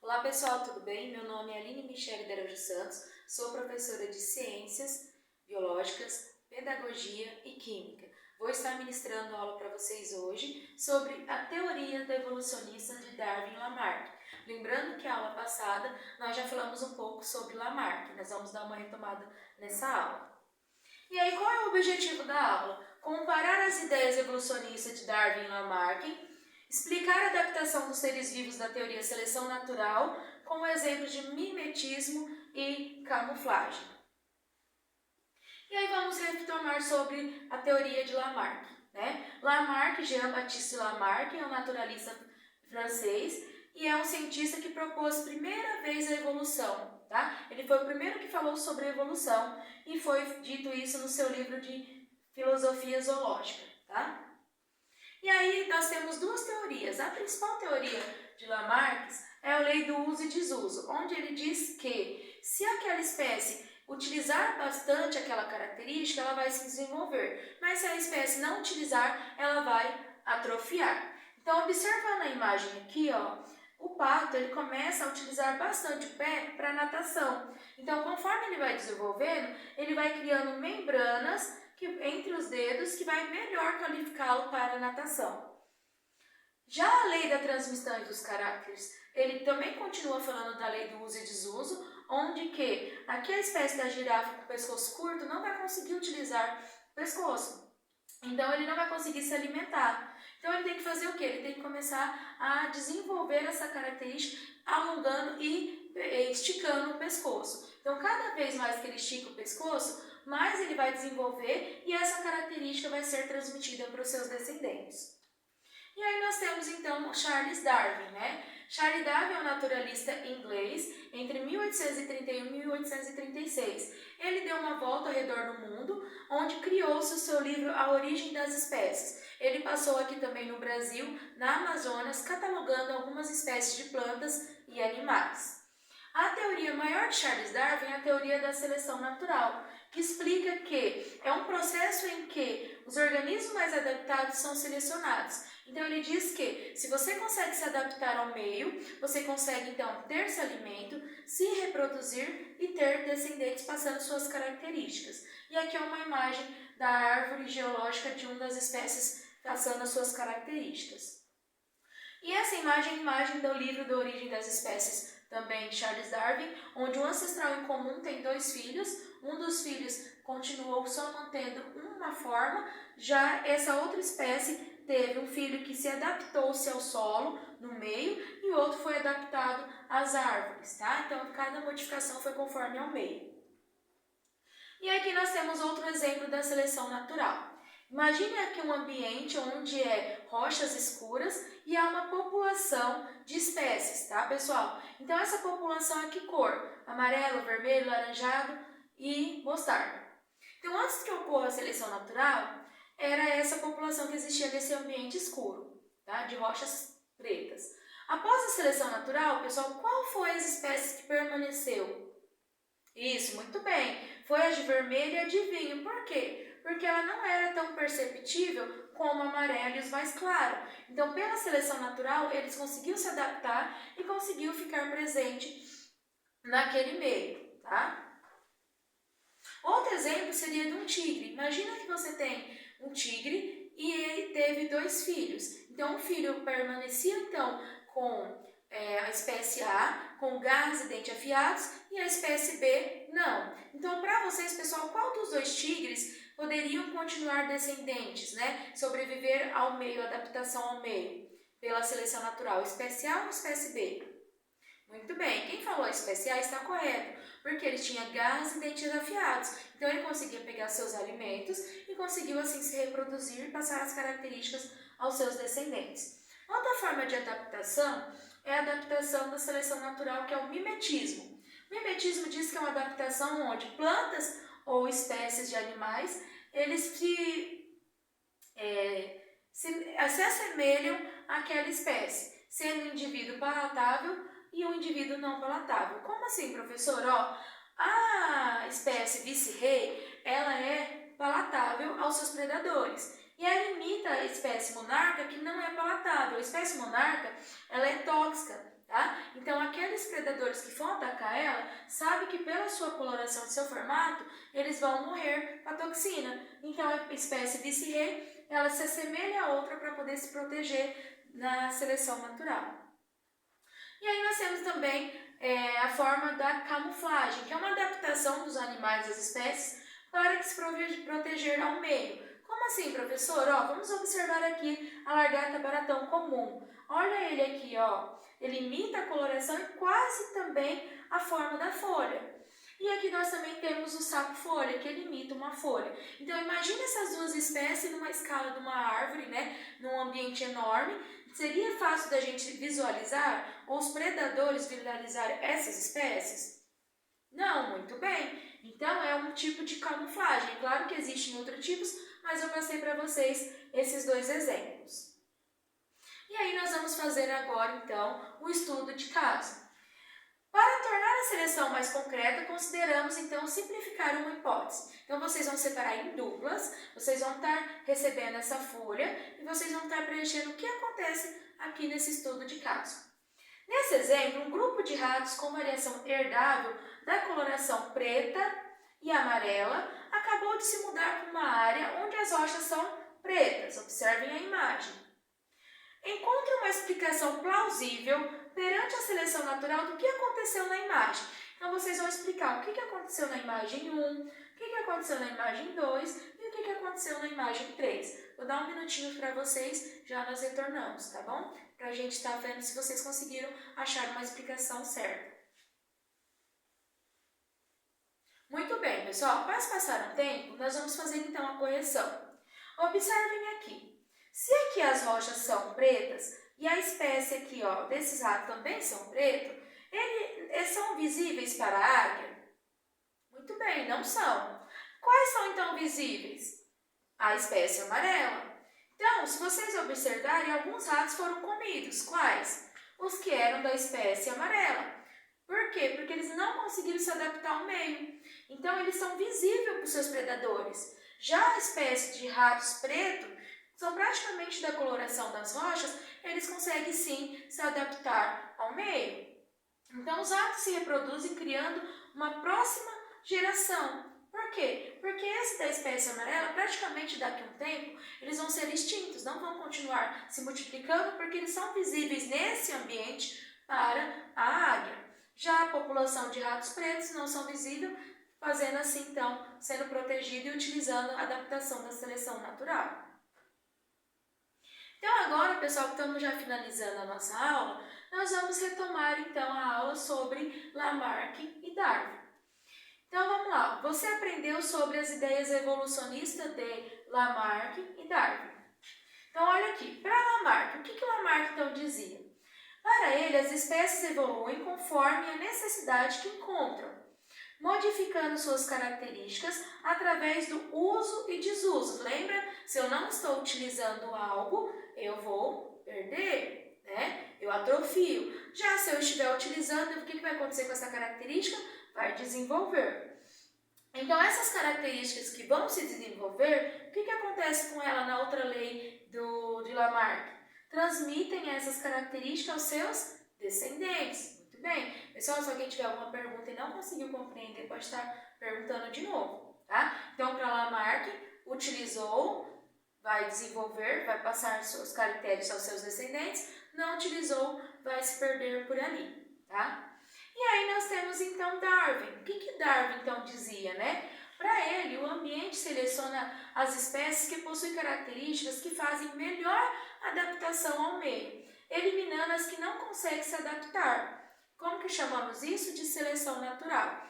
Olá pessoal, tudo bem? Meu nome é Aline Michele de Araújo Santos, sou professora de Ciências Biológicas, Pedagogia e Química. Vou estar ministrando aula para vocês hoje sobre a teoria da evolucionista de Darwin e Lamarck. Lembrando que a aula passada nós já falamos um pouco sobre Lamarck, nós vamos dar uma retomada nessa aula. E aí, qual é o objetivo da aula? Comparar as ideias evolucionistas de Darwin e Lamarck, explicar a adaptação dos seres vivos da teoria seleção natural com o exemplo de mimetismo e camuflagem. E aí vamos retomar sobre a teoria de Lamarck. Lamarck, Jean-Baptiste Lamarck, é um naturalista francês e é um cientista que propôs primeira vez a evolução. Ele foi o primeiro que falou sobre a evolução e foi dito isso no seu livro de filosofia zoológica. E aí nós temos duas teorias. A principal teoria de Lamarck é a lei do uso e desuso, onde ele diz que se aquela espécie utilizar bastante aquela característica, ela vai se desenvolver, mas se a espécie não utilizar, ela vai atrofiar. Então, observando a imagem aqui, o pato ele começa a utilizar bastante o pé para natação. Então, conforme ele vai desenvolvendo, ele vai criando membranas entre os dedos que vai melhor qualificá-lo para a natação. Já a lei da transmissão dos caracteres, ele também continua falando da lei do uso e desuso, onde que aqui a espécie da girafa com pescoço curto não vai conseguir utilizar o pescoço. Então, ele não vai conseguir se alimentar. Então, ele tem que fazer o quê? Ele tem que começar a desenvolver essa característica alongando e esticando o pescoço. Então, cada vez mais que ele estica o pescoço, mais ele vai desenvolver e essa característica vai ser transmitida para os seus descendentes. E aí nós temos então Charles Darwin, Charles Darwin é um naturalista inglês entre 1831 e 1836. Ele deu uma volta ao redor do mundo, onde criou-se o seu livro A Origem das Espécies. Ele passou aqui também no Brasil, na Amazonas, catalogando algumas espécies de plantas e animais. A teoria maior de Charles Darwin é a teoria da seleção natural, que explica que é um processo em que os organismos mais adaptados são selecionados. Então, ele diz que se você consegue se adaptar ao meio, você consegue, então, ter seu alimento, se reproduzir e ter descendentes passando suas características. E aqui é uma imagem da árvore geológica de uma das espécies passando as suas características. E essa imagem é a imagem do livro da Origem das Espécies, também de Charles Darwin, onde o ancestral em comum tem 2 filhos, um dos filhos continuou só mantendo uma forma, já essa outra espécie teve um filho que se adaptou-se ao solo, no meio, e o outro foi adaptado às árvores, Então, cada modificação foi conforme ao meio. E aqui nós temos outro exemplo da seleção natural. Imagine aqui um ambiente onde rochas escuras e há uma população de espécies, pessoal? Então, essa população é que cor? Amarelo, vermelho, laranjado e mostarda. Então, antes que ocorra a seleção natural, era essa população que existia nesse ambiente escuro, de rochas pretas. Após a seleção natural, pessoal, qual foi as espécies que permaneceu? Isso, muito bem. Foi a de vermelho e a de vinho. Por quê? Porque ela não era tão perceptível como a amarela e os mais claros. Então, pela seleção natural, eles conseguiram se adaptar e conseguiu ficar presente naquele meio, Outro exemplo seria de um tigre. Imagina que você tem um tigre e ele teve 2 filhos. Então, um filho permanecia, então, com a espécie A, com garras e dentes afiados, e a espécie B, não. Então, para vocês, pessoal, qual dos 2 tigres poderiam continuar descendentes, sobreviver ao meio, adaptação ao meio, pela seleção natural, espécie A ou espécie B? Muito bem, quem falou a espécie A está correto, porque ele tinha garras e dentes afiados, então ele conseguia pegar seus alimentos e conseguiu assim se reproduzir e passar as características aos seus descendentes. Outra forma de adaptação é a adaptação da seleção natural, que é o mimetismo. O mimetismo diz que é uma adaptação onde plantas ou espécies de animais, eles se assemelham àquela espécie, sendo um indivíduo palatável e um indivíduo não palatável. Como assim, professor? A espécie vice-rei, ela é palatável aos seus predadores. E ela imita a espécie monarca, que não é palatável. A espécie monarca, ela é tóxica, Então, aquela predadores que vão atacar ela sabem que pela sua coloração e seu formato, eles vão morrer com a toxina. Então, a espécie vice-rei, ela se assemelha a outra para poder se proteger na seleção natural. E aí nós temos também a forma da camuflagem, que é uma adaptação dos animais das espécies para que se proteger ao meio. Como assim, professor? Vamos observar aqui a lagarta baratão comum. Olha ele aqui, ele imita a coloração e quase também a forma da folha. E aqui nós também temos o sapo-folha, que ele imita uma folha. Então, imagine essas duas espécies numa escala de uma árvore, num ambiente enorme. Seria fácil da gente visualizar ou os predadores visualizar essas espécies? Não, muito bem. Então, é um tipo de camuflagem. É claro que existem outros tipos, mas eu passei para vocês esses dois exemplos. E aí nós vamos fazer agora, então, o estudo de caso. Para tornar a seleção mais concreta, consideramos, então, simplificar uma hipótese. Então, vocês vão separar em duplas, vocês vão estar recebendo essa folha e vocês vão estar preenchendo o que acontece aqui nesse estudo de caso. Nesse exemplo, um grupo de ratos com variação herdável da coloração preta e amarela acabou de se mudar para uma área onde as rochas são pretas. Observem a imagem. Encontre uma explicação plausível perante a seleção natural do que aconteceu na imagem. Então, vocês vão explicar o que aconteceu na imagem 1, o que aconteceu na imagem 2 e o que aconteceu na imagem 3. Vou dar um minutinho para vocês, já nós retornamos, tá bom? Para a gente estar vendo se vocês conseguiram achar uma explicação certa. Muito bem, pessoal. Após passar um tempo, nós vamos fazer então a correção. Observem aqui. Se aqui as rochas são pretas e a espécie aqui, desses ratos também são pretos, eles são visíveis para a águia? Muito bem, não são. Quais são então visíveis? A espécie amarela. Então, se vocês observarem, alguns ratos foram comidos. Quais? Os que eram da espécie amarela. Por quê? Porque eles não conseguiram se adaptar ao meio. Então, eles são visíveis para os seus predadores. Já a espécie de ratos pretos, são praticamente da coloração das rochas, eles conseguem sim se adaptar ao meio. Então, os ratos se reproduzem criando uma próxima geração. Por quê? Porque esse da espécie amarela, praticamente daqui a um tempo, eles vão ser extintos, não vão continuar se multiplicando, porque eles são visíveis nesse ambiente para a águia. Já a população de ratos pretos não são visíveis, fazendo assim, então, sendo protegido e utilizando a adaptação da seleção natural. Então agora, pessoal, que estamos já finalizando a nossa aula, nós vamos retomar então a aula sobre Lamarck e Darwin. Então vamos lá, você aprendeu sobre as ideias evolucionistas de Lamarck e Darwin. Então olha aqui, para Lamarck, o que Lamarck então dizia? Para ele, as espécies evoluem conforme a necessidade que encontram, modificando suas características através do uso e desuso. Lembra? Se eu não estou utilizando algo, eu vou perder, eu atrofio. Já se eu estiver utilizando, o que vai acontecer com essa característica? Vai desenvolver. Então, essas características que vão se desenvolver, o que acontece com ela na outra lei de Lamarck? Transmitem essas características aos seus descendentes. Muito bem. Pessoal, se alguém tiver alguma pergunta e não conseguiu compreender, pode estar perguntando de novo, tá? Então, para Lamarck, utilizou, vai desenvolver, vai passar seus caracteres aos seus descendentes, não utilizou, vai se perder por ali, tá? E aí nós temos então Darwin. O que Darwin então dizia, Para ele, o ambiente seleciona as espécies que possuem características que fazem melhor adaptação ao meio, eliminando as que não conseguem se adaptar. Como que chamamos isso? De seleção natural.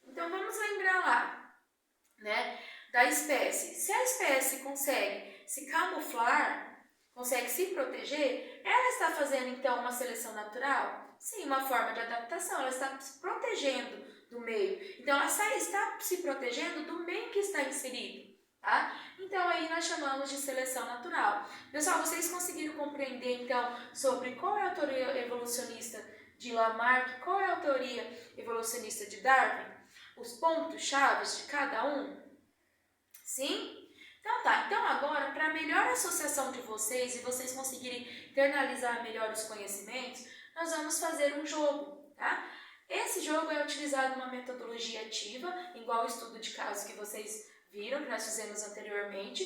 Então vamos lembrar lá, da espécie. Se a espécie consegue se camuflar, consegue se proteger, ela está fazendo então uma seleção natural? Sim, uma forma de adaptação, ela está se protegendo do meio. Então, ela está se protegendo do meio que está inserido, tá? Então, aí nós chamamos de seleção natural. Pessoal, vocês conseguiram compreender, então, sobre qual é a teoria evolucionista de Lamarck, qual é a teoria evolucionista de Darwin? Os pontos-chave de cada um? Sim? Então tá, então agora, para melhor associação de vocês e vocês conseguirem internalizar melhor os conhecimentos, nós vamos fazer um jogo, tá? Esse jogo é utilizado uma metodologia ativa, igual o estudo de caso que vocês viram, que nós fizemos anteriormente.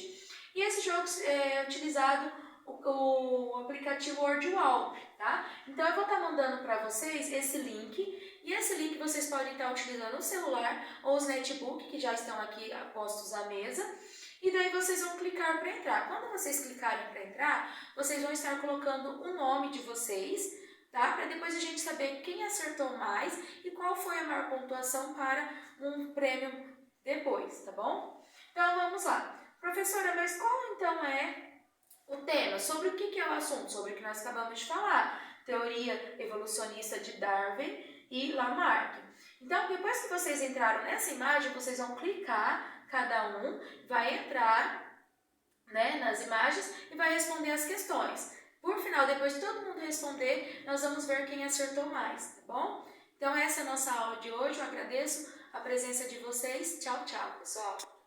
E esse jogo é utilizado o aplicativo WordWall, tá? Então eu vou estar mandando para vocês esse link, e esse link vocês podem estar utilizando o celular ou os netbooks que já estão aqui postos à mesa. E daí vocês vão clicar para entrar. Quando vocês clicarem para entrar, vocês vão estar colocando o nome de vocês, tá? Para depois a gente saber quem acertou mais e qual foi a maior pontuação para um prêmio depois, tá bom? Então vamos lá. Professora, mas qual então é o tema? Sobre o que é o assunto? Sobre o que nós acabamos de falar. Teoria evolucionista de Darwin e Lamarck. Então, depois que vocês entraram nessa imagem, vocês vão clicar, cada um vai entrar, né, nas imagens e vai responder as questões. Por final, depois de todo mundo responder, nós vamos ver quem acertou mais, tá bom? Então, essa é a nossa aula de hoje. Eu agradeço a presença de vocês. Tchau, tchau, pessoal!